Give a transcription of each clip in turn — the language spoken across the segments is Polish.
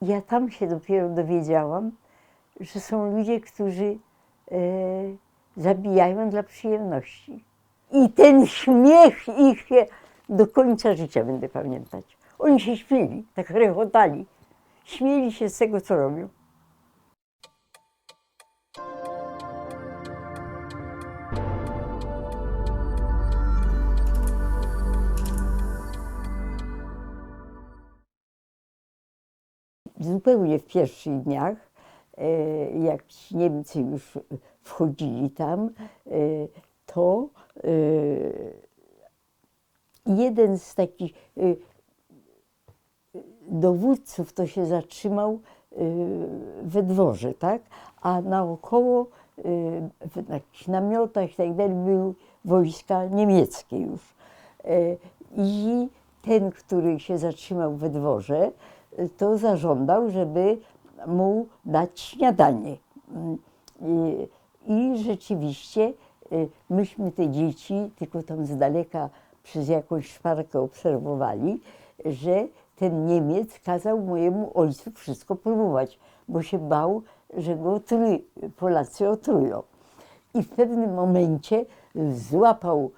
Ja tam się dopiero dowiedziałam, że są ludzie, którzy zabijają dla przyjemności. I ten śmiech ich się do końca życia będę pamiętać. Oni się śmieli, tak rechotali. Śmieli się z tego, co robią. Zupełnie w pierwszych dniach, jak ci Niemcy już wchodzili tam, to jeden z takich dowódców to się zatrzymał we dworze, tak? A naokoło w jakichś namiotach i tak dalej były wojska niemieckie już. I ten, który się zatrzymał we dworze, to zażądał, żeby mu dać śniadanie. I rzeczywiście myśmy te dzieci tylko tam z daleka przez jakąś szparkę obserwowali, że ten Niemiec kazał mojemu ojcu wszystko próbować, bo się bał, że go Polacy otrują. I w pewnym momencie złapał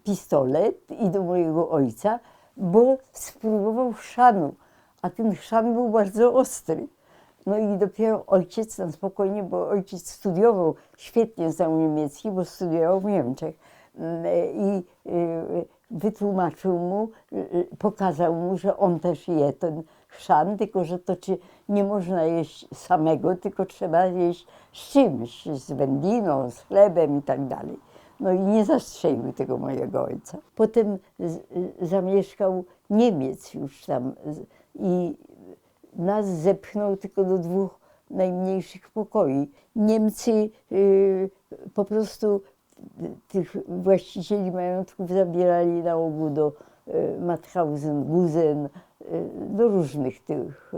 pistolet i do mojego ojca, bo spróbował chrzanu, a ten chrzan był bardzo ostry. No i dopiero ojciec na spokojnie, bo ojciec studiował, świetnie znał niemiecki, bo studiował w Niemczech. I wytłumaczył mu, pokazał mu, że on też je ten chrzan, tylko że to nie można jeść samego, tylko trzeba jeść z czymś, z wędliną, z chlebem i tak dalej. No i nie zastrzelił tego mojego ojca. Potem zamieszkał Niemiec już tam i nas zepchnął tylko do 2 najmniejszych pokoi. Niemcy po prostu tych właścicieli majątków zabierali na ogół do Mauthausen, Gusen, do różnych tych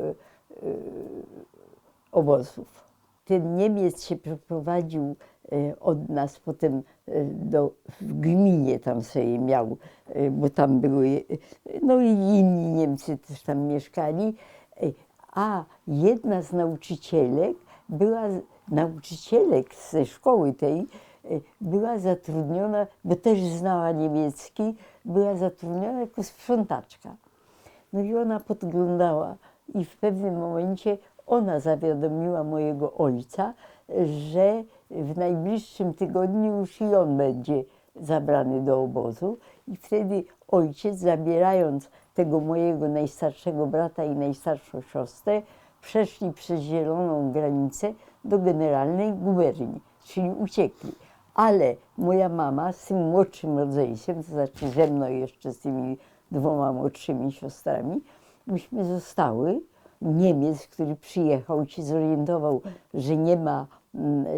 obozów. Ten Niemiec się przeprowadził od nas potem w gminie tam sobie miał, bo tam były, no i inni Niemcy też tam mieszkali, a jedna z nauczycielek ze szkoły tej, była zatrudniona, bo też znała niemiecki, była zatrudniona jako sprzątaczka. No i ona podglądała i w pewnym momencie ona zawiadomiła mojego ojca, że w najbliższym tygodniu już i on będzie zabrany do obozu. I wtedy ojciec, zabierając tego mojego najstarszego brata i najstarszą siostrę, przeszli przez zieloną granicę do generalnej guberni, czyli uciekli. Ale moja mama z tym młodszym rodzeństwem, to znaczy ze mną jeszcze z tymi 2 młodszymi siostrami, myśmy zostały. Niemiec, który przyjechał i się zorientował, że nie ma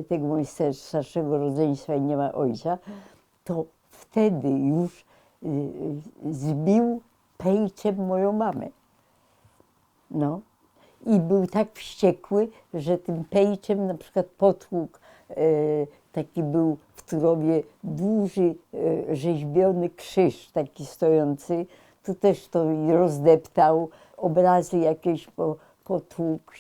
tego mojego starszego rodzeństwa i nie ma ojca, to wtedy już zbił pejczem moją mamę. No. I był tak wściekły, że tym pejczem na przykład potłukł, taki był w Turowie duży rzeźbiony krzyż, taki stojący, tu też to rozdeptał, obrazy jakieś potłukł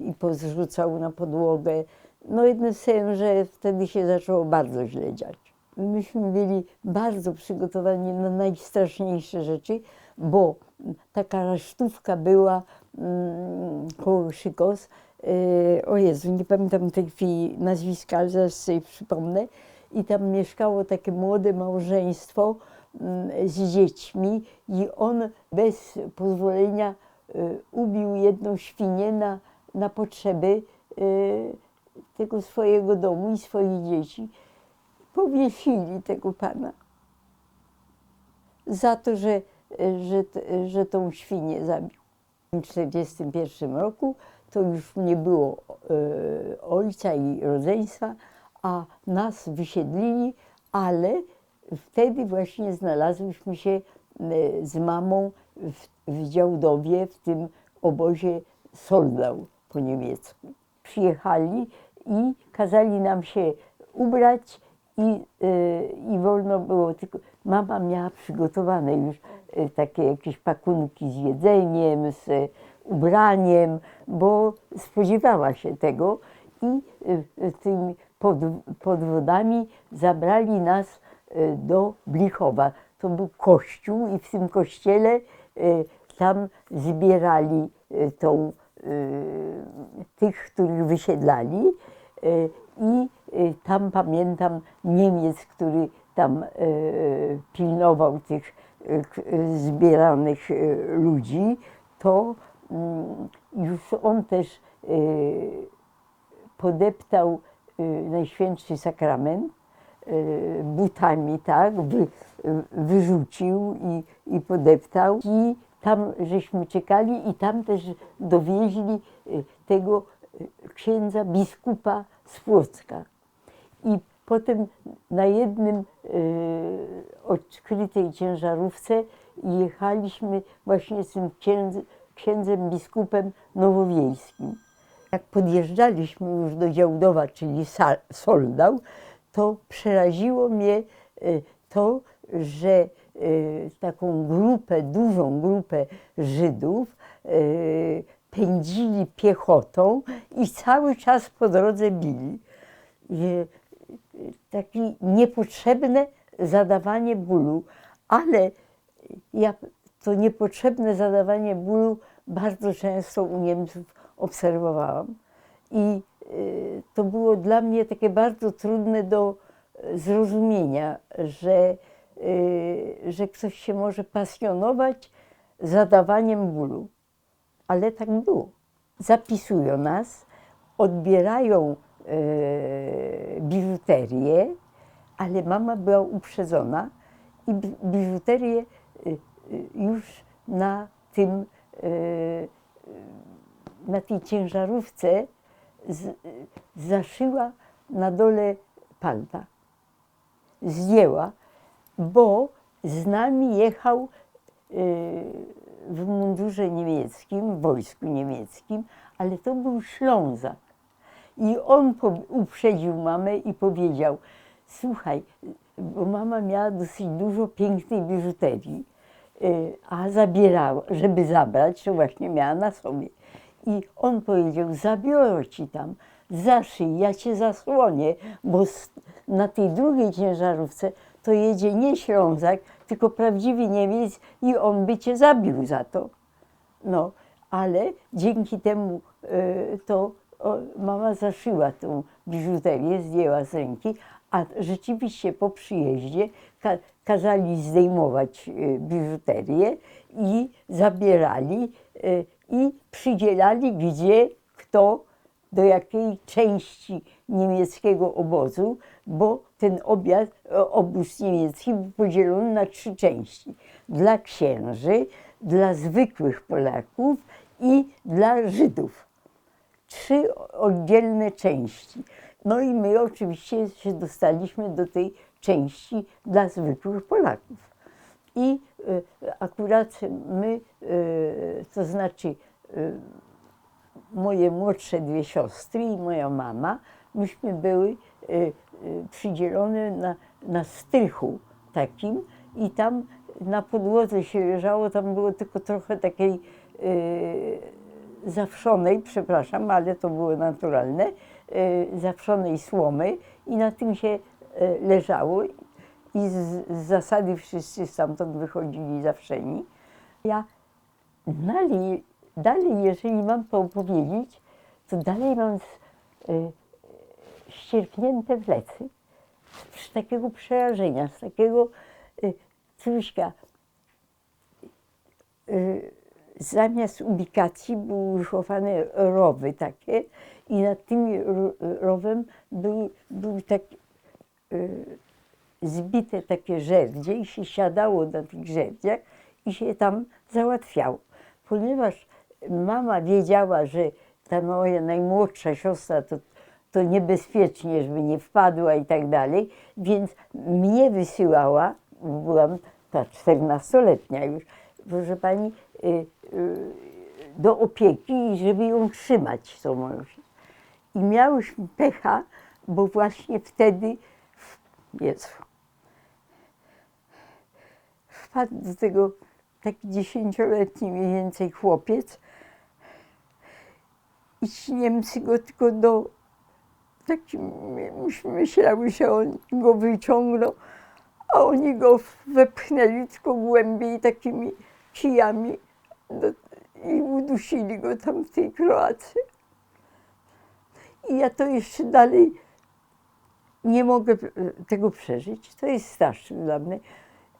i pozrzucał na podłogę. No jednym słowem, że wtedy się zaczęło bardzo źle dziać. Myśmy byli bardzo przygotowani na najstraszniejsze rzeczy, bo taka resztówka była koło Szykos. O Jezu, nie pamiętam w tej chwili nazwiska, ale zaraz sobie przypomnę. I tam mieszkało takie młode małżeństwo z dziećmi i on bez pozwolenia ubił jedną świnię na potrzeby tego swojego domu i swoich dzieci. Powiesili tego pana za to, że tą świnię zabił. W 1941 roku to już nie było ojca i rodzeństwa, a nas wysiedlili, ale wtedy właśnie znalazłyśmy się z mamą w Działdowie, w tym obozie Soldau po niemiecku. Przyjechali i kazali nam się ubrać i wolno było, tylko mama miała przygotowane już takie jakieś pakunki z jedzeniem, z ubraniem, bo spodziewała się tego i tymi podwodami zabrali nas do Blichowa. To był kościół i w tym kościele tam zbierali tych, których wysiedlali i tam pamiętam Niemiec, który tam pilnował tych zbieranych ludzi, to już on też podeptał Najświętszy Sakrament butami, tak, wyrzucił i podeptał. I tam żeśmy czekali i tam też dowieźli tego księdza biskupa z Płocka. I potem na jednym odkrytej ciężarówce jechaliśmy właśnie z tym księdzem biskupem nowowiejskim. Jak podjeżdżaliśmy już do Działdowa, czyli Soldał, to przeraziło mnie to, że taką grupę, dużą grupę Żydów pędzili piechotą i cały czas po drodze bili. Takie niepotrzebne zadawanie bólu, ale ja to niepotrzebne zadawanie bólu bardzo często u Niemców obserwowałam i to było dla mnie takie bardzo trudne do zrozumienia, że ktoś się może pasjonować zadawaniem bólu, ale tak było. Zapisują nas, odbierają biżuterię, ale mama była uprzedzona i biżuterię już na tej ciężarówce zaszyła na dole palta. Zdjęła, bo z nami jechał w mundurze niemieckim, w wojsku niemieckim, ale to był Ślązak. I on uprzedził mamę i powiedział: słuchaj, bo mama miała dosyć dużo pięknej biżuterii, a zabierała, żeby zabrać, to właśnie miała na sobie. I on powiedział: zabiorę ci tam, zaszyj, ja cię zasłonię, bo na tej drugiej ciężarówce to jedzie nie Ślązak, tylko prawdziwy Niemiec i on by cię zabił za to. No, ale dzięki temu mama zaszyła tą biżuterię, zdjęła z ręki, a rzeczywiście po przyjeździe kazali zdejmować biżuterię i zabierali i przydzielali, gdzie kto, do jakiej części niemieckiego obozu, bo ten obóz niemiecki był podzielony na 3 części. Dla księży, dla zwykłych Polaków i dla Żydów. 3 oddzielne części. No i my oczywiście się dostaliśmy do tej części dla zwykłych Polaków. I akurat my, to znaczy moje młodsze 2 siostry i moja mama, myśmy były przydzielone na strychu takim i tam na podłodze się leżało, tam było tylko trochę takiej zawszonej, przepraszam, ale to było naturalne, zawszonej słomy i na tym się leżało i z zasady wszyscy stamtąd wychodzili zawszeni. Ja dalej, jeżeli mam to opowiedzieć, to dalej mam ścierpnięte plecy z takiego przerażenia, z takiego cóżka. Zamiast ubikacji były chowane rowy takie i nad tym rowem były takie zbite takie żerdzie i się siadało na tych żerdziach i się tam załatwiało. Ponieważ mama wiedziała, że ta moja najmłodsza siostra to niebezpiecznie, żeby nie wpadła i tak dalej, więc mnie wysyłała, byłam ta 14-letnia już, proszę pani, do opieki, żeby ją trzymać, tą moją siostrę. I miałyśmy pecha, bo właśnie wtedy wpadł do tego taki 10-letni mniej więcej chłopiec I ci Niemcy go tylko myśmy myślały, że on go wyciągną, a oni go wepchnęli tylko głębiej takimi kijami i udusili go tam w tej kloace. I ja to jeszcze dalej nie mogę tego przeżyć. To jest straszne dla mnie.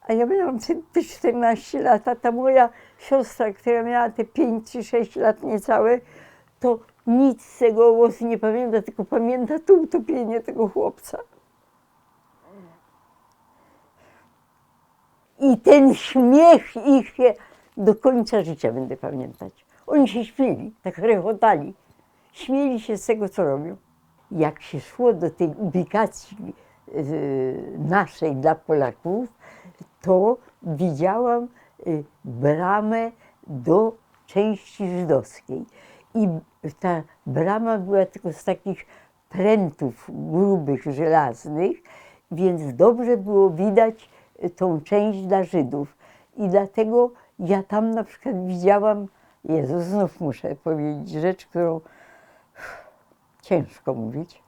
A ja miałam te 14 lat, a ta moja siostra, która miała te 5 czy 6 lat niecałe, to nic z tego obozu nie pamięta, tylko pamięta to utopienie tego chłopca. I ten śmiech ich do końca życia będę pamiętać. Oni się śmieli, tak rechotali. Śmieli się z tego, co robią. Jak się szło do tej ubikacji naszej dla Polaków, to widziałam bramę do części żydowskiej. I ta brama była tylko z takich prętów grubych, żelaznych, więc dobrze było widać tą część dla Żydów. I dlatego ja tam na przykład widziałam, Jezu, znów muszę powiedzieć rzecz, którą ciężko mówić.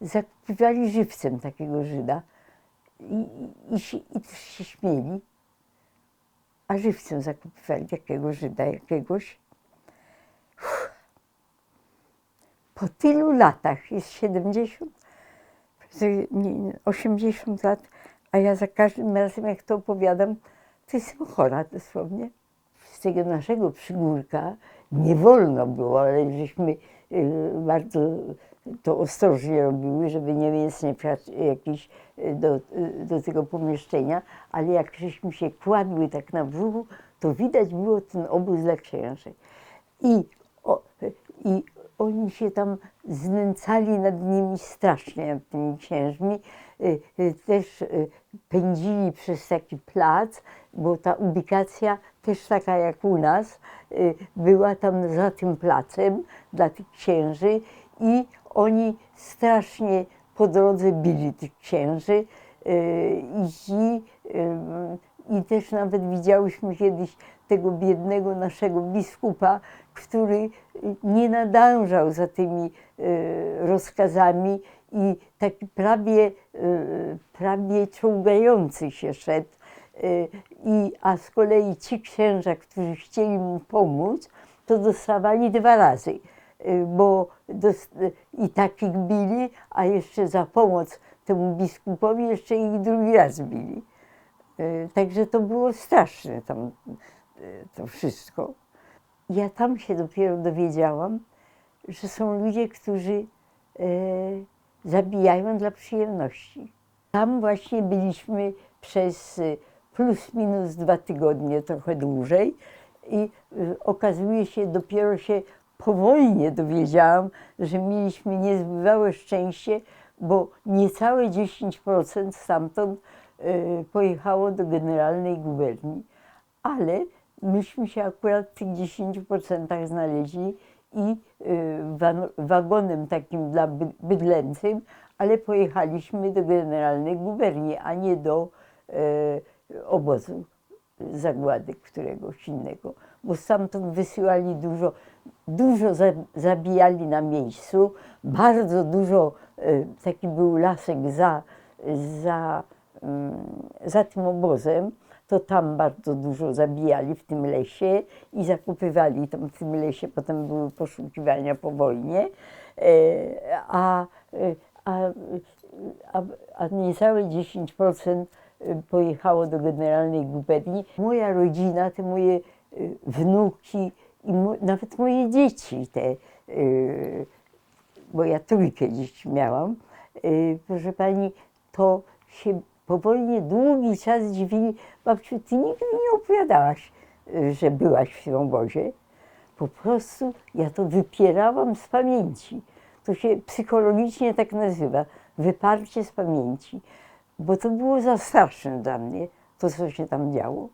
Zakupywali żywcem takiego Żyda i też się śmieli, a żywcem zakupywali takiego Żyda jakiegoś. Po tylu latach, jest 70, 80 lat, a ja za każdym razem, jak to opowiadam, to jestem chora dosłownie. Z tego naszego przygórka nie wolno było, ale żeśmy bardzo to ostrożnie robiły, żeby Niemiec nie wsiadł jakiś do tego pomieszczenia, ale jak żeśmy się kładły tak na brzuchu, to widać było ten obóz dla księży. I oni się tam znęcali nad nimi strasznie, nad tymi księżmi. Też pędzili przez taki plac, bo ta ubikacja też taka jak u nas była tam za tym placem dla tych księży i oni strasznie po drodze bili tych księży i też nawet widziałyśmy kiedyś tego biednego naszego biskupa, który nie nadążał za tymi rozkazami i taki prawie czołgający się szedł. A z kolei ci księża, którzy chcieli mu pomóc, to dostawali 2 razy, bo i takich bili, a jeszcze za pomoc temu biskupowi jeszcze ich drugi raz bili. Także to było straszne tam to wszystko. Ja tam się dopiero dowiedziałam, że są ludzie, którzy zabijają dla przyjemności. Tam właśnie byliśmy przez plus minus 2 tygodnie, trochę dłużej i okazuje się, dopiero się po wojnie dowiedziałam, że mieliśmy niezbywałe szczęście, bo niecałe 10% stamtąd pojechało do Generalnej Guberni, ale myśmy się akurat w tych 10% znaleźli i wagonem takim dla bydlęcym, ale pojechaliśmy do Generalnej Guberni, a nie do obozu zagłady któregoś innego, bo stamtąd wysyłali dużo zabijali na miejscu, bardzo dużo, taki był lasek za tym obozem, to tam bardzo dużo zabijali w tym lesie i zakupywali tam w tym lesie, potem były poszukiwania po wojnie, a niecałe 10% pojechało do Generalnej Guberni. Moja rodzina, te moje wnuki i nawet moje dzieci, bo ja 3 dzieci miałam, proszę pani, to się po wojnie długi czas dziwili: babciu, ty nigdy nie opowiadałaś, że byłaś w tym obozie. Po prostu ja to wypierałam z pamięci. To się psychologicznie tak nazywa, wyparcie z pamięci, bo to było za straszne dla mnie, to co się tam działo.